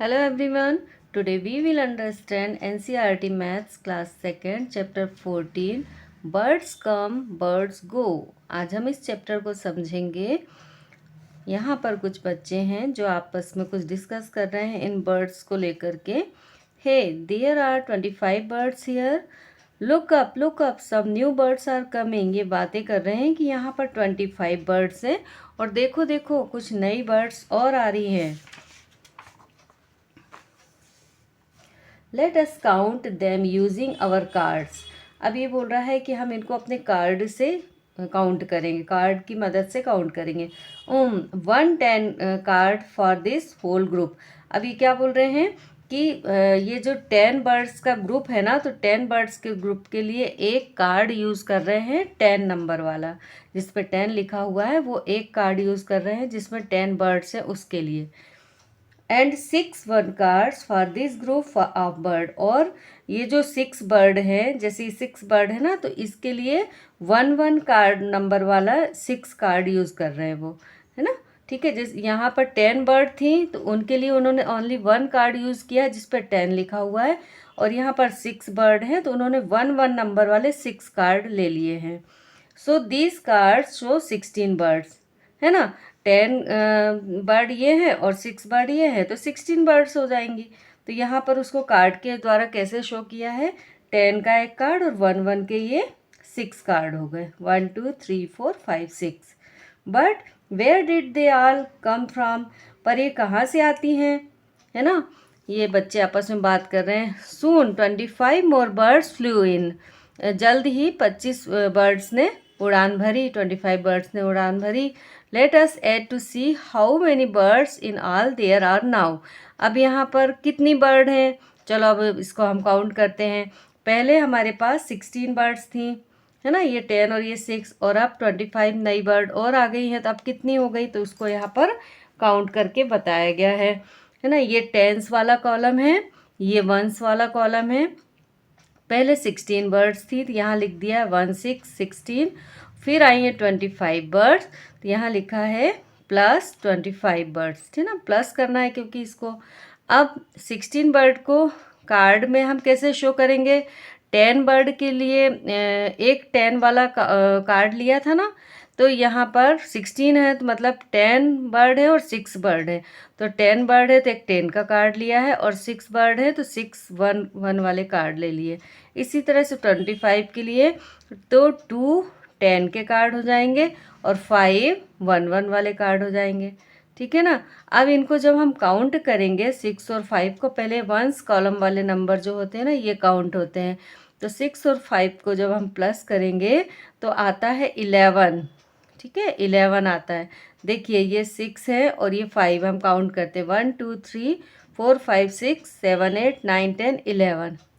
Hello everyone. Today we will understand NCERT Maths Class 2nd Chapter 14 Birds Come Birds Go। आज हम इस chapter को समझेंगे। यहाँ पर कुछ बच्चे हैं जो आपस में कुछ डिस्कस कर रहे हैं इन बर्ड्स को लेकर के। Hey there are 25 birds here, look up some new birds are coming. ये बातें कर रहे हैं कि यहाँ पर 25 बर्ड्स हैं और देखो देखो कुछ नई बर्ड्स और आ रही हैं। Let us count them using our cards. अब ये बोल रहा है कि हम इनको अपने कार्ड से काउंट करेंगे, कार्ड की मदद से काउंट करेंगे। 110 card for this whole group. अब ये क्या बोल रहे हैं कि ये जो 10 बर्ड्स का ग्रुप है ना, तो 10 बर्ड्स के ग्रुप के लिए एक कार्ड यूज़ कर रहे हैं 10 नंबर वाला, जिस पे 10 लिखा हुआ है। वो एक कार्ड यूज़ कर रहे हैं जिसमें 10 बर्ड्स है उसके लिए। And 6 one cards for this group of bird. और ये जो 6 बर्ड है, जैसे 6 बर्ड है ना, तो इसके लिए 1 कार्ड नंबर वाला 6 कार्ड यूज़ कर रहे हैं वो, है ना। ठीक है, जिस यहाँ पर 10 बर्ड थी तो उनके लिए उन्होंने ओनली 1 कार्ड यूज़ किया जिस पर 10 लिखा हुआ है। और यहाँ पर 6 बर्ड हैं तो उन्होंने 1 नंबर वाले 6 कार्ड ले लिए हैं। So these cards show 16 birds, है ना। 10 बर्ड ये है और 6 बर्ड ये है तो 16 बर्ड्स हो जाएंगी। तो यहाँ पर उसको कार्ड के द्वारा कैसे शो किया है, 10 का एक कार्ड और 1 के ये 6 कार्ड हो गए, 1 2 3 4 5 6। But where did they all come from. पर ये कहाँ से आती हैं, है ना। ये बच्चे आपस में बात कर रहे हैं। सून 25 मोर बर्ड्स फ्लू इन। जल्द ही 25 बर्ड्स ने उड़ान भरी, 25 बर्ड्स ने उड़ान भरी। Let us add to see how many birds in all there are now. अब यहाँ पर कितनी बर्ड हैं, चलो अब इसको हम काउंट करते हैं। पहले हमारे पास 16 बर्ड्स थी, है ना, ये 10 और ये 6, और अब 25 नई बर्ड और आ गई हैं। तो अब कितनी हो गई, तो उसको यहाँ पर काउंट करके बताया गया है ना। ये टेंस वाला कॉलम है, ये वंस वाला कॉलम है। पहले 16 बर्ड्स थी तो यहाँ लिख दिया है 1 6 16। फिर आई है 25 बर्ड्स तो यहाँ लिखा है प्लस 25 बर्ड्स, ठीक है ना, प्लस करना है क्योंकि इसको। अब 16 बर्ड को कार्ड में हम कैसे शो करेंगे, 10 बर्ड के लिए एक 10 वाला कार्ड लिया था ना, तो यहाँ पर 16 है तो मतलब 10 बर्ड है और 6 बर्ड है। तो 10 बर्ड है तो एक 10 का कार्ड लिया है और 6 बर्ड है तो 6 1 वाले कार्ड ले लिए। इसी तरह से 25 के लिए तो 2 10 के कार्ड हो जाएंगे और 5 1 वाले कार्ड हो जाएंगे, ठीक है ना। अब इनको जब हम काउंट करेंगे 6 और 5 को, पहले वंस कॉलम वाले नंबर जो होते हैं ना ये काउंट होते हैं। तो 6 और 5 को जब हम प्लस करेंगे तो आता है 11, ठीक है, 11 आता है। देखिए ये 6 है और ये 5, हम काउंट करते हैं 1 2 3 4 5 6 7 8 9 10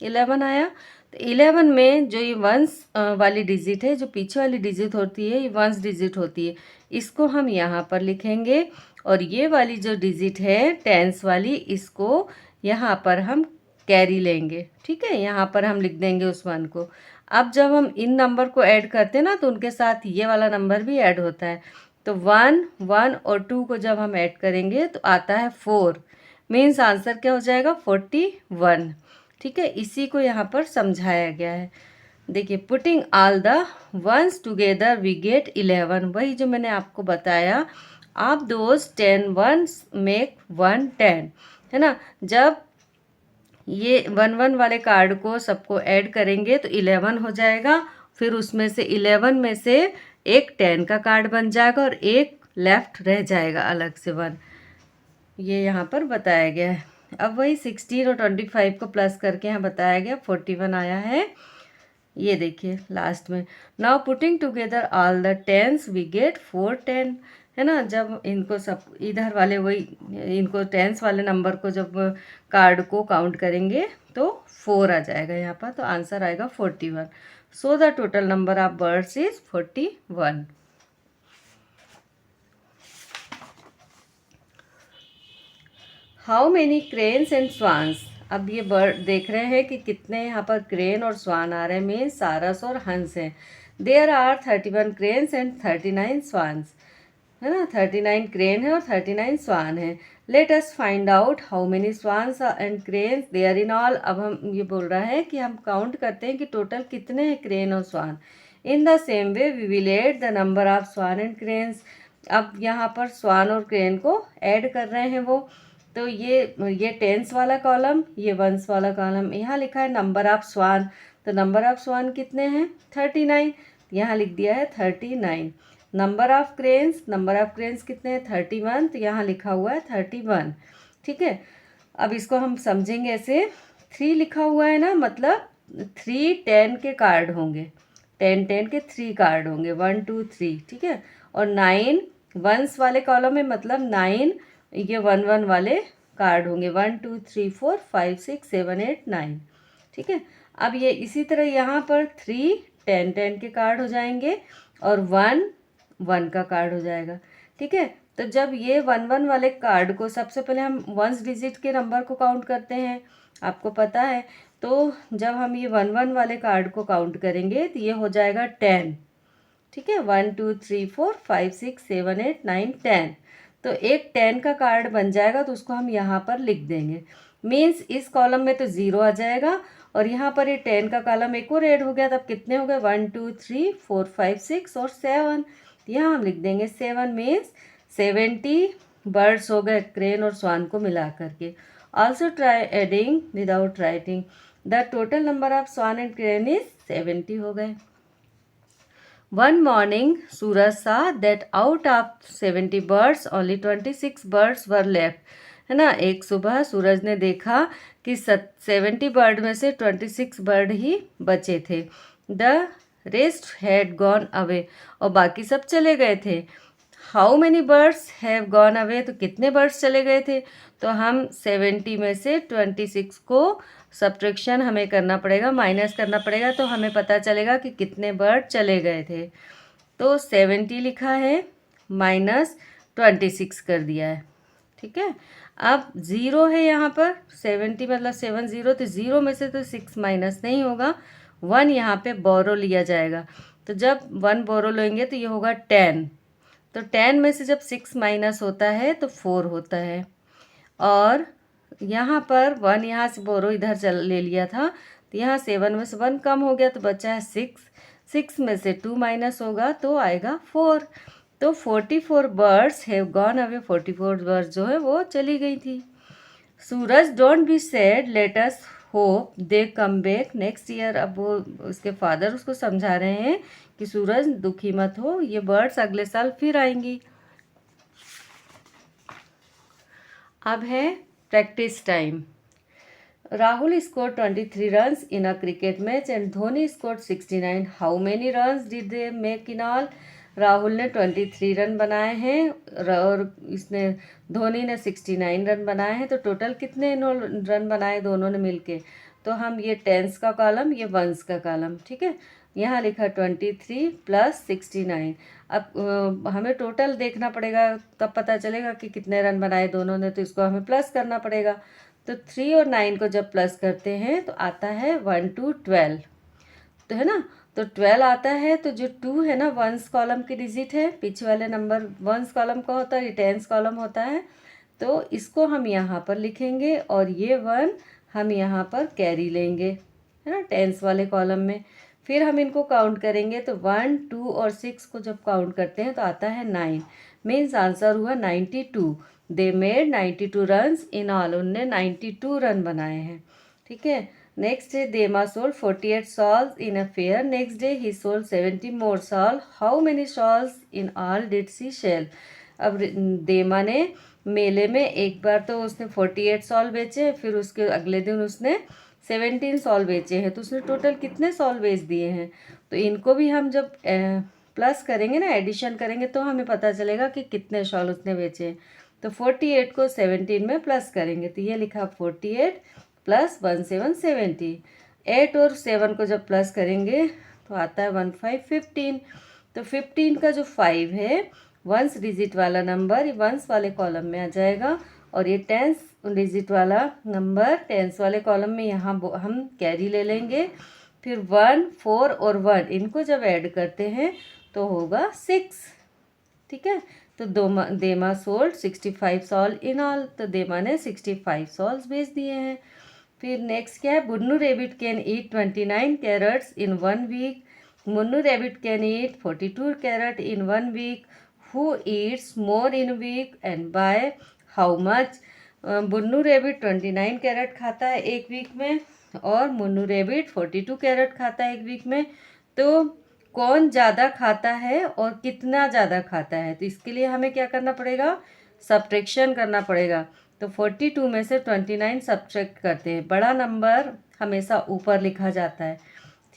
11 आया। तो 11 में जो ये वंस वाली डिजिट है, जो पीछे वाली डिजिट होती है ये वंस डिजिट होती है, इसको हम यहाँ पर लिखेंगे। और ये वाली जो डिजिट है टेंस वाली, इसको यहाँ पर हम कैरी लेंगे, ठीक है, यहाँ पर हम लिख देंगे उस 1 को। अब जब हम इन नंबर को ऐड करते हैं ना तो उनके साथ ये वाला नंबर भी ऐड होता है। तो 1 1 और 2 को जब हम ऐड करेंगे तो आता है 4, मीन्स आंसर क्या हो जाएगा 41, ठीक है। इसी को यहाँ पर समझाया गया है। देखिए putting all the ones together we get 11। वही जो मैंने आपको बताया, आप दोज 10 वंस मेक 110, है ना। जब ये 1 वाले कार्ड को सबको ऐड करेंगे तो 11 हो जाएगा। फिर उसमें से 11 में से एक 10 का कार्ड बन जाएगा और एक लेफ्ट रह जाएगा अलग से 1। ये यहाँ पर बताया गया है। अब वही 16 और 25 को प्लस करके यहाँ बताया गया 41 आया है। ये देखिए लास्ट में, now putting together all the tens we get 410, है ना। जब इनको सब इधर वाले वही इनको टेंस वाले नंबर को जब कार्ड को काउंट करेंगे तो 4 आ जाएगा यहाँ पर, तो आंसर आएगा 41। So the total number of birds is 41। How many cranes and swans. अब ये बर्ड देख रहे हैं कि कितने यहाँ पर क्रेन और स्वान आ रहे हैं, मीन सारस और हंस हैं। There are 31 cranes and 39 swans, है ना, 39 क्रेन है और 39 स्वान है। Let us find out how many swans and cranes there in all. अब हम ये बोल रहा है कि हम काउंट करते हैं कि टोटल कितने हैं क्रेन और swan. In the same way we will add the number of swan and cranes. अब यहाँ पर स्वान और क्रेन को ऐड कर रहे हैं वो, तो ये टेंस वाला कॉलम, ये वंस वाला कॉलम। यहाँ लिखा है नंबर ऑफ स्वान, तो नंबर ऑफ स्वान कितने हैं 39, यहाँ लिख दिया है 39। नंबर ऑफ क्रेन्स कितने हैं 31, तो यहाँ लिखा हुआ है 31। ठीक है, अब इसको हम समझेंगे ऐसे, 3 लिखा हुआ है ना, मतलब 3 10 के कार्ड होंगे, 10 के 3 कार्ड होंगे, 1 2 3। ठीक है, और 9 वंस वाले कॉलम में मतलब 9 ये 1 1 वाले कार्ड होंगे, 1 2 3 4 5 6 7 8 9। ठीक है, अब ये इसी तरह यहाँ पर 3 10 10 के कार्ड हो जाएंगे और 1 1 का कार्ड हो जाएगा। ठीक है, तो जब ये 1 1 वाले कार्ड को, सबसे पहले हम वंस डिजिट के नंबर को काउंट करते हैं, आपको पता है। तो जब हम ये 1 1 वाले कार्ड को काउंट करेंगे तो ये हो जाएगा 10। ठीक है, 1 2 3 4 5 6 7 8 9 10। तो एक 10 का कार्ड बन जाएगा, तो उसको हम यहाँ पर लिख देंगे। मीन्स इस कॉलम में तो 0 आ जाएगा और यहाँ पर ये 10 का कॉलम एक और ऐड हो गया, तब कितने हो गए 1 2 3 4 5 6 और 7। यहाँ हम लिख देंगे 7। मीन्स 70 बर्ड्स हो गए क्रेन और स्वान को मिला करके। Also try adding without writing, the total number of swan and crane is 70 हो गए। One morning, Suraj saw that out of 70 birds, only 26 birds were left. है ना, एक सुबह सूरज ने देखा कि 70 बर्ड में से 26 बर्ड ही बचे थे। The rest had gone away, और बाकी सब चले गए थे। How many birds have gone away, तो कितने बर्ड्स चले गए थे। तो हम 70 में से 26 को सब्ट्रैक्शन हमें करना पड़ेगा, माइनस करना पड़ेगा, तो हमें पता चलेगा कि कितने बर्ड चले गए थे। तो 70 लिखा है माइनस 26 कर दिया है। ठीक है, अब 0 है यहाँ पर, 70 मतलब 70, तो 0 में से तो 6 माइनस नहीं होगा, 1 यहाँ पे बोरो लिया जाएगा। तो जब 1 बोरो लेंगे तो ये होगा 10। तो 10 में से जब 6 माइनस होता है तो 4 होता है, और यहाँ पर 1 यहाँ से बोरो इधर ले लिया था, तो यहाँ 7 में से 1 कम हो गया तो बचा है 6। 6 में से 2 माइनस होगा तो आएगा 4। तो 44 birds have gone away, 44 birds जो है वो चली गई थी। Suraj don't be sad, let us hope they come back next year. अब वो उसके फादर उसको समझा रहे हैं कि सूरज दुखी मत हो, ये बर्ड्स अगले साल फिर आएंगी। अब है practice time. Rahul score 23 runs in a cricket match and Dhoni score 69। How many runs did they make in all. Rahul ने 23 रन बनाए हैं और इसने धोनी ने 69 रन बनाए हैं, तो टोटल कितने रन बनाए दोनों ने मिलके। तो हम ये टेंस का कॉलम, ये वंस का कॉलम। ठीक है, यहाँ लिखा 23 प्लस 69। अब हमें टोटल देखना पड़ेगा, तब पता चलेगा कि कितने रन बनाए दोनों ने, तो इसको हमें प्लस करना पड़ेगा। तो 3 और 9 को जब प्लस करते हैं तो आता है 1 to 12, तो है ना, तो 12 आता है। तो जो 2 है ना वंस कॉलम की डिजिट है, पीछे वाले नंबर वंस कॉलम का होता है, ये टेंस कॉलम होता है, तो इसको हम यहाँ पर लिखेंगे और ये 1 हम यहाँ पर कैरी लेंगे, है ना, टेंस वाले कॉलम में। फिर हम इनको काउंट करेंगे, तो 1 2 और 6 को जब काउंट करते हैं तो आता है 9। मीन्स आंसर हुआ 92। They made 92 runs in all, उनने 92 रन बनाए हैं। ठीक है, नेक्स्ट है देमा sold 48 shawls in a fair. Next day he sold 70 more shawl. How many shawls in all did she sell. अब देमा ने मेले में एक बार तो उसने 48 शॉल बेचे, फिर उसके अगले दिन उसने 17 शॉल बेचे हैं, तो उसने टोटल कितने शॉल बेच दिए हैं। तो इनको भी हम जब प्लस करेंगे ना, एडिशन करेंगे, तो हमें पता चलेगा कि कितने शॉल उसने बेचे हैं। तो 48 को 17 में प्लस करेंगे, तो ये लिखा 48 प्लस 1 7 70। 8 और 7 को जब प्लस करेंगे तो आता है 1 5 15। तो 15 का जो 5 है वंस डिजिट वाला नंबर वंस वाले कॉलम में आ जाएगा, और ये टेंस डिजिट वाला नंबर टेंस वाले कॉलम में यहाँ हम कैरी ले लेंगे। फिर 1 4 और 1 इनको जब ऐड करते हैं तो होगा 6। ठीक है। तो देमा सोल्ड 65 सॉल इन ऑल, तो देमा ने 65 सॉल्स बेच दिए हैं। फिर नेक्स्ट क्या है, Munnu rabbit can eat 29 carrots in 1 week. Munnu rabbit can eat 42 carrot in 1 week. Who eats more in week and by how much. Munnu rabbit 29 carrot खाता है एक वीक में, और मुन्नू रेबिट 42 कैरेट खाता है एक वीक में। तो कौन ज़्यादा खाता है और कितना ज़्यादा खाता है, तो इसके लिए हमें क्या करना पड़ेगा, सब्ट्रैक्शन करना पड़ेगा। तो 42 में से 29 सब्ट्रैक्ट करते हैं, बड़ा नंबर हमेशा ऊपर लिखा जाता है,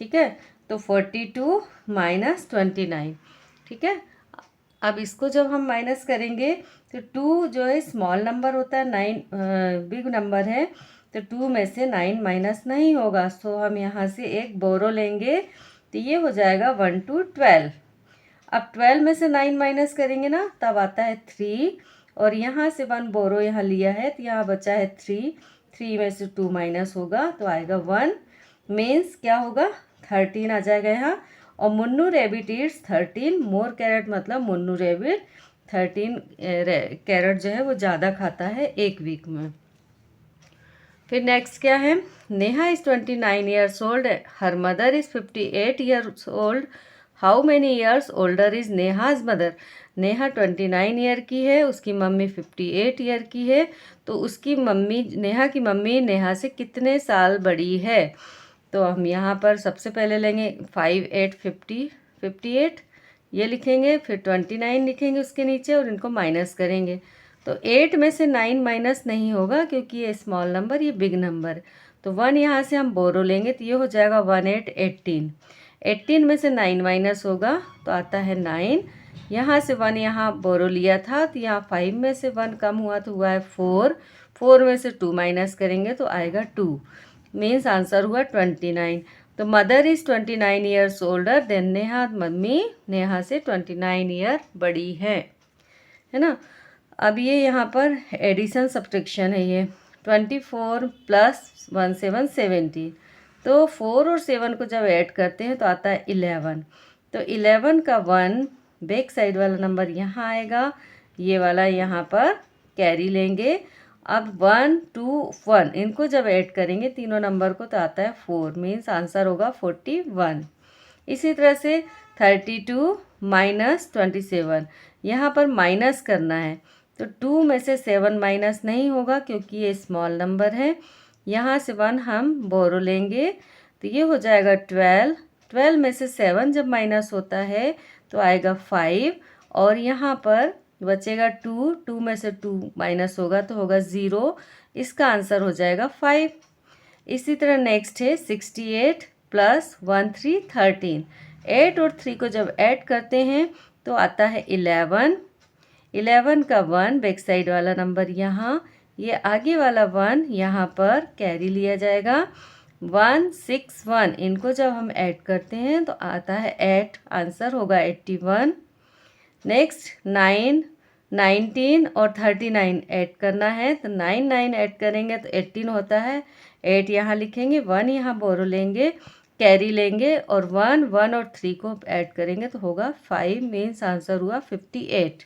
ठीक है। तो 42 माइनस 29, ठीक है। अब इसको जब हम माइनस करेंगे तो 2 जो है स्मॉल नंबर होता है, 9 बिग नंबर है, तो 2 में से 9 माइनस नहीं होगा, सो हम यहाँ से एक बोरो लेंगे, तो ये हो जाएगा 1 to 12। अब 12 में से 9 माइनस करेंगे ना, तब आता है 3, और यहाँ से 1 बोरो यहाँ लिया है, तो यहाँ बचा है 3, 3 में से 2 माइनस होगा तो आएगा 1, मीन्स क्या होगा 13 आ जाएगा यहाँ। और मुन्नू रेबिट ईट्स 13 मोर कैरेट, मतलब मुन्नू रेबिट 13 कैरेट जो है वो ज़्यादा खाता है एक वीक में। फिर नेक्स्ट क्या है, Neha is 29 years old, her mother is 58 years old, how many years older is Neha's mother. Neha 29 year की है, उसकी मम्मी 58 ईयर की है, तो उसकी मम्मी, नेहा की मम्मी नेहा से कितने साल बड़ी है। तो हम यहाँ पर सबसे पहले लेंगे 5 8 50 58 ये लिखेंगे, फिर 29 लिखेंगे उसके नीचे और इनको माइनस करेंगे। तो 8 में से 9 माइनस नहीं होगा क्योंकि ये स्मॉल नंबर, ये बिग नंबर। तो 1 यहाँ से हम बोरो लेंगे, तो ये हो जाएगा 1 8 18। 18 में से 9 माइनस होगा तो आता है 9। यहाँ से 1 यहाँ बोरो लिया था, तो यहाँ 5 में से 1 कम हुआ तो हुआ है 4। 4 में से 2 माइनस करेंगे तो आएगा 2, मीन्स आंसर हुआ 29। तो mother is 29 years older than Neha, mummy Neha से 29 ईयर बड़ी है ना। अब ये यहाँ पर एडिशन सब्ट्रैक्शन है, ये 24 प्लस 1 7 70, तो 4 और 7 को जब ऐड करते हैं तो आता है 11। तो 11 का 1 बैक साइड वाला नंबर यहाँ आएगा, ये वाला यहाँ पर कैरी लेंगे। अब 1 2 1 इनको जब ऐड करेंगे तीनों नंबर को तो आता है 4, मीन्स आंसर होगा 41। इसी तरह से 32 माइनस 27, यहाँ पर माइनस करना है, तो 2 में से 7 माइनस नहीं होगा क्योंकि ये स्मॉल नंबर है। यहाँ से 1 हम बोरो लेंगे, तो ये हो जाएगा 12। 12 में से 7 जब माइनस होता है तो आएगा 5, और यहाँ पर बचेगा 2, 2 में से 2 माइनस होगा तो होगा 0, इसका आंसर हो जाएगा 5। इसी तरह नेक्स्ट है 68 प्लस 1 3 13, 8 और 3 को जब ऐड करते हैं तो आता है 11। 11 का 1 बैक साइड वाला नंबर यहाँ, ये आगे वाला 1 यहाँ पर कैरी लिया जाएगा। 1 6 1 इनको जब हम ऐड करते हैं तो आता है 8, आंसर होगा 81। नेक्स्ट 9 19 और 39 ऐड करना है, तो 9 9 ऐड करेंगे तो 18 होता है। 8 यहाँ लिखेंगे, 1 यहाँ बोरो लेंगे, कैरी लेंगे, और 1 1 और 3 को ऐड करेंगे तो होगा 5, मीन्स आंसर हुआ 58।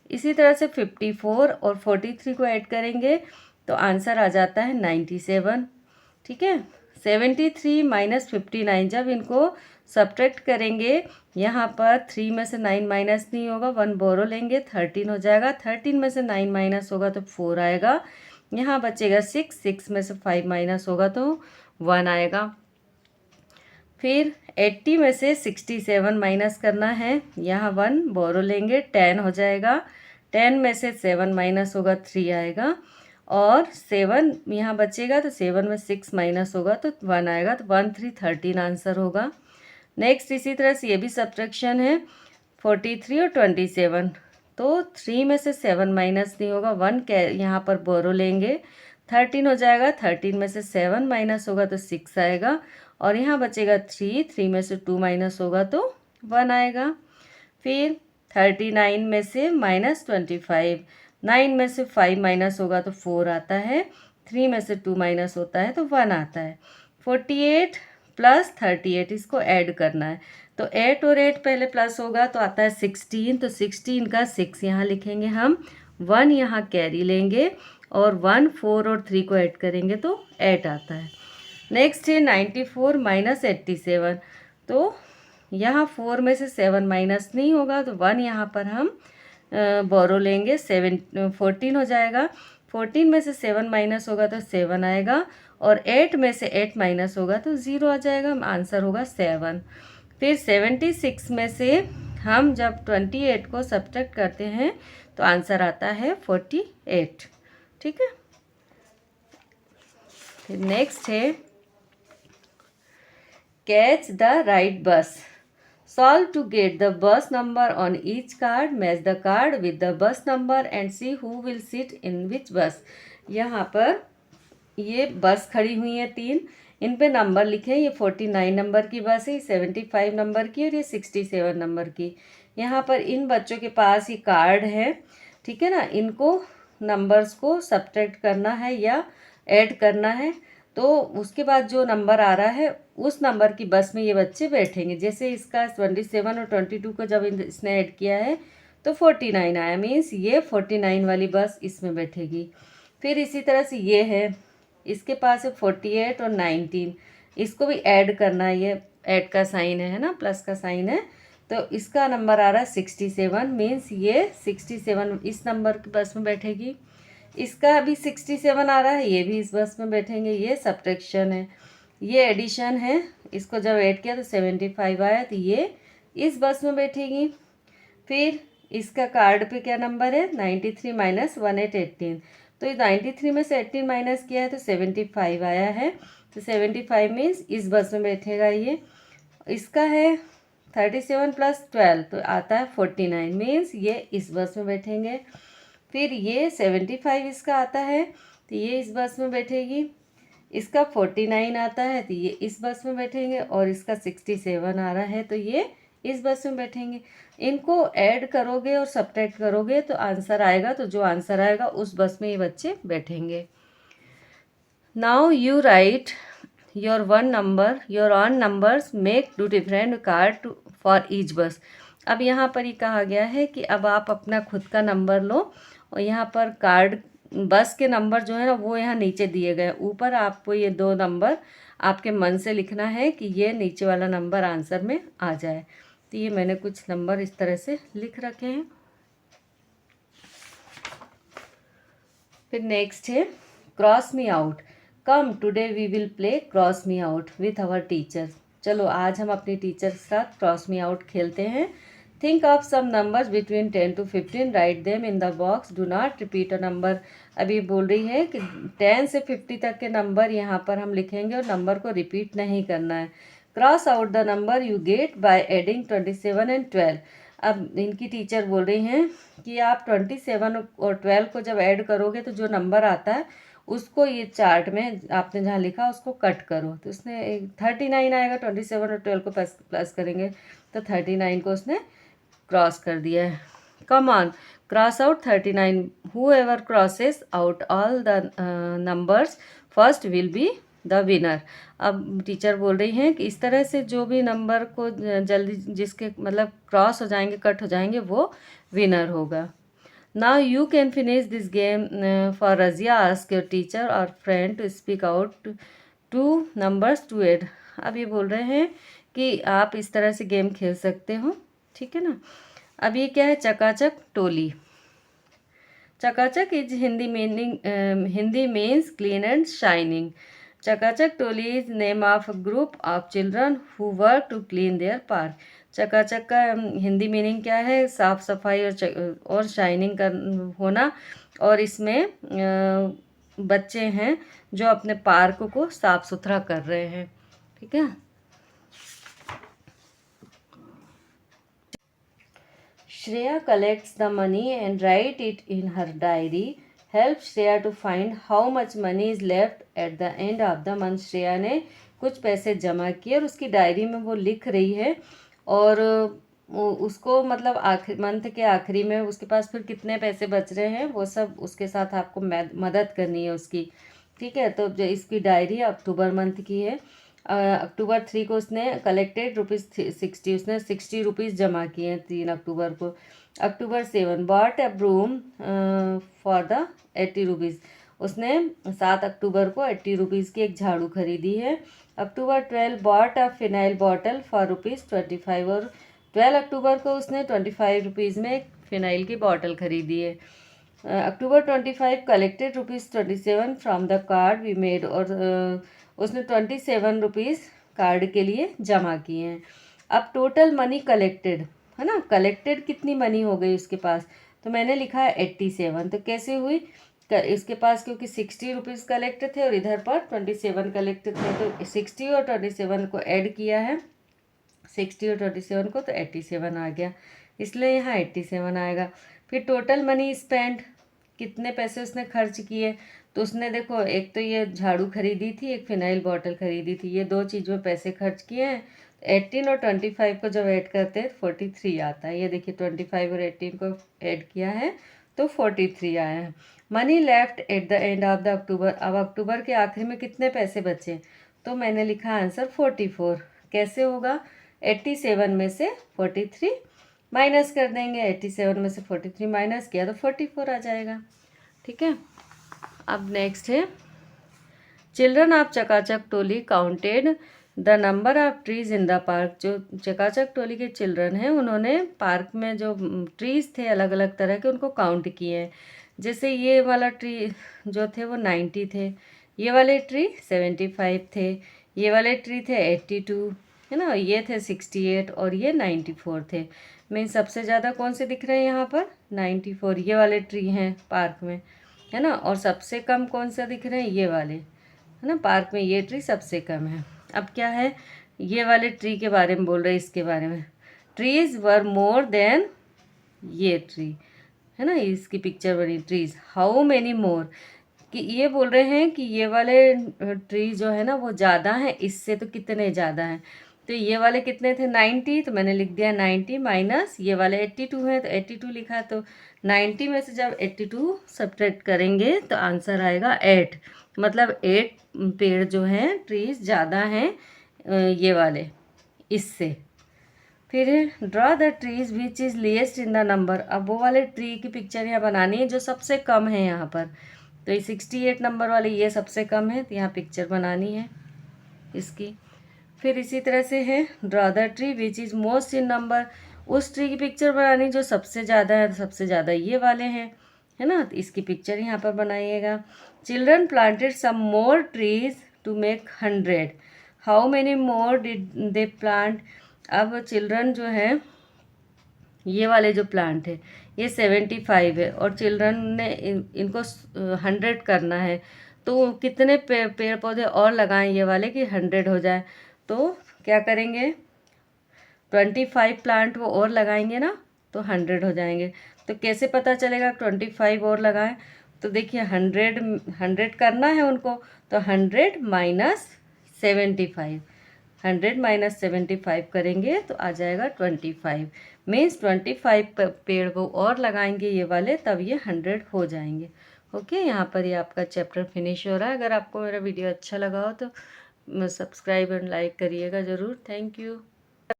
इसी तरह से 54 और 43 को ऐड करेंगे तो आंसर आ जाता है 97, ठीक है। 73 माइनस 59 जब इनको सब्ट्रैक्ट करेंगे, यहाँ पर 3 में से 9 माइनस नहीं होगा, 1 बोरो लेंगे, 13 हो जाएगा। 13 में से 9 माइनस होगा तो 4 आएगा, यहाँ बचेगा 6, 6 में से 5 माइनस होगा तो 1 आएगा। फिर 80 में से 67 माइनस करना है, यहाँ 1 बोरो लेंगे, 10 हो जाएगा। 10 में से 7 माइनस होगा 3 आएगा, और 7 यहाँ बचेगा तो 7 में 6 माइनस होगा तो 1 आएगा, तो 1 3 13 आंसर होगा। नेक्स्ट इसी तरह से ये भी सब्ट्रैक्शन है, 43 और 27, तो 3 में से 7 माइनस नहीं होगा, 1 यहाँ पर बोरो लेंगे, 13 हो जाएगा। 13 में से 7 माइनस होगा तो 6 आएगा, और यहाँ बचेगा 3, 3 में से 2 माइनस होगा तो 1 आएगा। फिर 39 में से माइनस 25, 9 में से 5 माइनस होगा तो 4 आता है, 3 में से 2 माइनस होता है तो 1 आता है। 48 प्लस 38 इसको ऐड करना है, तो 8 और 8 पहले प्लस होगा तो आता है 16, तो 16 का 6 यहाँ लिखेंगे हम, 1 यहाँ कैरी लेंगे और 1 4 और 3 को ऐड करेंगे तो 8 आता है। नेक्स्ट है 94 माइनस 87, तो यहाँ 4 में से 7 माइनस नहीं होगा तो 1 यहाँ पर हम बोरो लेंगे, 14 हो जाएगा। 14 में से 7 माइनस होगा तो 7 आएगा और 8 में से 8 माइनस होगा तो 0 आ जाएगा, आंसर होगा 7। फिर 76 में से हम जब 28 को सब्ट्रैक्ट करते हैं तो आंसर आता है 48। ठीक है। फिर नेक्स्ट है कैच द राइट बस, solve to get the bus number on each card, match the card with the bus number and see who will sit in which bus। यहाँ पर ये बस खड़ी हुई है 3, इन पे नंबर लिखे हैं। ये 49 नंबर की बस है, 75 नंबर की और ये 67 नंबर की। यहाँ पर इन बच्चों के पास ये कार्ड है, ठीक है ना। इनको नंबर्स को सब्ट्रैक्ट करना है या ऐड करना है, तो उसके बाद जो नंबर आ रहा है उस नंबर की बस में ये बच्चे बैठेंगे। जैसे इसका 27 और 22 को जब इसने ऐड किया है तो 49 आया, मीन्स ये 49 वाली बस इसमें बैठेगी। फिर इसी तरह से ये है, इसके पास है 48 और 19, इसको भी ऐड करना है, ये ऐड का साइन है ना, प्लस का साइन है, तो इसका नंबर आ रहा है 67, मीन्स ये 67 इस नंबर की बस में बैठेगी। इसका अभी 67 आ रहा है, ये भी इस बस में बैठेंगे। ये सब्ट्रैक्शन है, ये एडिशन है, इसको जब ऐड किया तो 75 आया, तो ये इस बस में बैठेगी। फिर इसका कार्ड पे क्या नंबर है 93 माइनस 18, तो ये 93 में से 18 माइनस किया है तो 75 आया है, तो 75 मीन्स इस बस में बैठेगा ये। इसका है 37 प्लस 12 तो आता है 49, मीन्स ये इस बस में बैठेंगे। फिर ये 75 इसका आता है तो ये इस बस में बैठेगी। इसका 49 आता है तो ये इस बस में बैठेंगे और इसका 67 आ रहा है तो ये इस बस में बैठेंगे। इनको ऐड करोगे और सब्ट्रैक्ट करोगे तो आंसर आएगा, तो जो आंसर आएगा उस बस में ये बच्चे बैठेंगे। Now you right your your on numbers, make 2 different card for each बस। अब यहाँ पर ये कहा गया है कि अब आप अपना खुद का नंबर लो और यहाँ पर कार्ड बस के नंबर जो है ना वो यहाँ नीचे दिए गए, ऊपर आपको ये 2 नंबर आपके मन से लिखना है कि ये नीचे वाला नंबर आंसर में आ जाए। तो ये मैंने कुछ नंबर इस तरह से लिख रखे हैं। फिर नेक्स्ट है cross me out, come today we will play cross me out with our teacher. चलो आज हम अपने टीचर के साथ क्रॉस मी आउट खेलते हैं। Think of some numbers between 10 to 15, write them in the box, do not repeat a number. अभी बोल रही है कि 10 से 50 तक के नंबर यहाँ पर हम लिखेंगे और नंबर को रिपीट नहीं करना है। Cross out the number you get by adding 27 and 12। अब इनकी टीचर बोल रही हैं कि आप 27 और 12 को जब ऐड करोगे तो जो नंबर आता है उसको ये चार्ट में आपने जहाँ लिखा उसको कट करो। तो उसने 39 आएगा, 27 और 12 को प्लस करेंगे तो 39 को उसने क्रॉस कर दिया है। Come on cross out 39, who ever crosses out all the numbers first will be the winner. अब टीचर बोल रही हैं कि इस तरह से जो भी नंबर को जल्दी जिसके मतलब क्रॉस हो जाएंगे, कट हो जाएंगे, वो विनर होगा। Now you can finish this game for Razia, ask your teacher और friend to speak out 2 numbers to add। अब ये बोल रहे हैं कि आप इस तरह से गेम खेल सकते हो, ठीक है ना। अब ये क्या है, Chakachak Toli. Chakachak is Hindi means clean and shining. Chakachak Toli is name of a group of children who work to clean their park. चकाचक का हिंदी मीनिंग क्या है, साफ सफाई और शाइनिंग कर होना, और इसमें बच्चे हैं जो अपने पार्क को साफ सुथरा कर रहे हैं, ठीक है। Shreya collects the money and write it in her diary. Help Shreya to find how much money is left at the end of the month। Shreya ने कुछ पैसे जमा किए और उसकी डायरी में वो लिख रही है, और उसको मतलब आखिर मंथ के आखिरी में उसके पास फिर कितने पैसे बच रहे हैं वो सब उसके साथ आपको मदद करनी है उसकी, ठीक है। तो जो इसकी डायरी अक्टूबर मंथ की है अक्टूबर 3 को उसने कलेक्टेड ₹60, उसने 60 रुपीज़ जमा किए हैं 3 अक्टूबर को। October 7 bought a broom for the 80 rupees, उसने 7 अक्टूबर को 80 रुपीज़ की एक झाड़ू खरीदी है। अक्टूबर 12 bought a phenyl bottle for ₹25, और 12 अक्टूबर को उसने 25 रुपीज़ में एक फिनाइल की बॉटल खरीदी है। October 25 collected ₹27 from the card we made, और उसने 27 रुपीज़ कार्ड के लिए जमा किए हैं। अब टोटल मनी कलेक्टेड है ना, कलेक्टेड कितनी मनी हो गई उसके पास, तो मैंने लिखा है 87। तो कैसे हुई, इसके पास क्योंकि 60 रुपीज़ कलेक्ट थे और इधर पर 27 कलेक्ट थे, तो 60 और 27 को ऐड किया है, 60 और 27 को, तो 87 आ गया, इसलिए यहाँ 87 आएगा। फिर टोटल मनी स्पेंड, कितने पैसे उसने खर्च किए, तो उसने देखो एक तो ये झाड़ू खरीदी थी, एक फिनाइल बॉटल खरीदी थी, ये 2 चीज़ में पैसे खर्च किए हैं। 18 और 25 को जब ऐड करते हैं 43 आता है, ये देखिए 25 और 18 को ऐड किया है तो 43 आया है। Money left at the end of the October, अब अक्टूबर के आखिर में कितने पैसे बचे, तो मैंने लिखा आंसर 44। कैसे होगा, 87 में से 43 माइनस कर देंगे, 87 में से 43 माइनस किया तो 44 आ जाएगा। ठीक है, अब नेक्स्ट है children of Chakachak Toli counted the number of trees in the park. जो चकाचक टोली के चिल्ड्रन हैं उन्होंने पार्क में जो ट्रीज थे अलग अलग तरह के उनको काउंट किए हैं। जैसे ये वाला ट्री जो थे वो 90 थे, ये वाले ट्री 75 थे, ये वाले ट्री थे 82 है ना, ये थे 68 और ये 94 थे। मैं सबसे ज़्यादा कौन से दिख रहे हैं यहाँ पर, 94, ये वाले ट्री हैं पार्क में है ना, और सबसे कम कौन सा दिख रहे हैं, ये वाले है ना, पार्क में ये ट्री सबसे कम है। अब क्या है, ये वाले ट्री के बारे में बोल रहे हैं, इसके बारे में, ट्रीज वर मोर देन ये ट्री है ना, इसकी पिक्चर बनी ट्रीज हाउ मेनी मोर, कि ये बोल रहे हैं कि ये वाले ट्री जो है ना वो ज़्यादा हैं इससे, तो कितने ज़्यादा हैं, तो ये वाले कितने थे 90, तो मैंने लिख दिया 90 माइनस ये वाले 82 हैं, तो 82 लिखा, तो 90 में से जब 82 सब्ट्रैक्ट करेंगे तो आंसर आएगा 8, मतलब 8 पेड़ जो हैं ट्रीज ज़्यादा हैं ये वाले इससे। फिर draw the trees which is least in the number, अब वो वाले ट्री की पिक्चर यहाँ बनानी है जो सबसे कम है यहाँ पर, तो ये 68 नंबर वाली ये सबसे कम है, तो यहाँ पिक्चर बनानी है इसकी। फिर इसी तरह से है draw the tree which is most in number, उस ट्री की पिक्चर बनानी जो सबसे ज़्यादा है, सबसे ज़्यादा ये वाले हैं है ना, तो इसकी पिक्चर यहाँ पर बनाइएगा। Children planted some more trees to make 100, how many more did they plant, अब चिल्ड्रन जो है ये वाले जो प्लांट है ये 75 है और चिल्ड्रन ने इनको 100 करना है, तो कितने पेड़ पौधे और लगाएं ये वाले कि 100 हो जाए, तो क्या करेंगे 25 प्लांट वो और लगाएंगे ना तो 100 हो जाएंगे। तो कैसे पता चलेगा 25 और लगाएं, तो देखिए 100 करना है उनको, तो 100 माइनस 75, 100 माइनस 75 करेंगे तो आ जाएगा 25, मीन्स 25 पेड़ को और लगाएंगे ये वाले तब ये 100 हो जाएंगे। ओके, यहाँ पर ये आपका चैप्टर फिनिश हो रहा है। अगर आपको मेरा वीडियो अच्छा लगा हो तो सब्सक्राइब एंड लाइक करिएगा ज़रूर। Thank you.